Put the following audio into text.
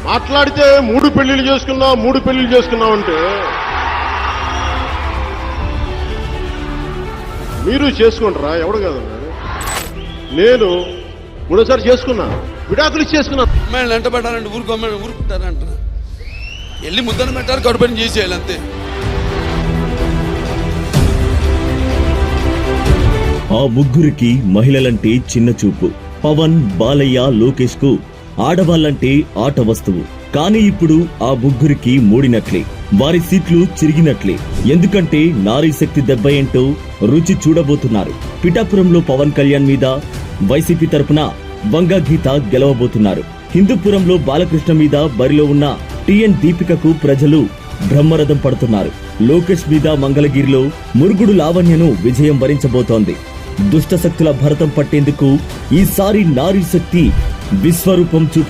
మాట్లాడితే 3 పెళ్లిళ్ళు చేసుకున్నాం అంటే మీరు చేసుకుంటారా? ఎవడు కాదన్నాడు. నేను 3సారి చేసుకున్నా, విడాకులు చేసుకున్నా. అమ్మాయిలు వెంట పెట్టాలంటే ఊరుకుంటారంట. వెళ్ళి ముద్దను పెట్టాలి, కడుపుని చేసేయాలి అంతే. ఆ ముగ్గురికి మహిళలంటే చిన్న చూపు. పవన్, బాలయ్య, లోకేష్ కు ఆడవాళ్లంటే ఆట వస్తువు. కానీ ఇప్పుడు ఆ ముగ్గురికి మూడినట్లే, వారి సీట్లు చిరిగినట్లే. ఎందుకంటే నారీ శక్తి దెబ్బ ఏంటో రుచి చూడబోతున్నారు. పిఠాపురంలో పవన్ కళ్యాణ్ మీద వైసీపీ తరపున వంగా గీత గెలవబోతున్నారు. హిందూపురంలో బాలకృష్ణ మీద బరిలో ఉన్న టిఎన్ దీపికకు ప్రజలు బ్రహ్మరథం పడుతున్నారు. లోకేష్ మీద మంగళగిరిలో మురుగుడు లావణ్యను విజయం వరించబోతోంది. దుష్ట శక్తుల భరతం పట్టేందుకు ఈసారి నారీ శక్తి విశ్వరూపం చూపి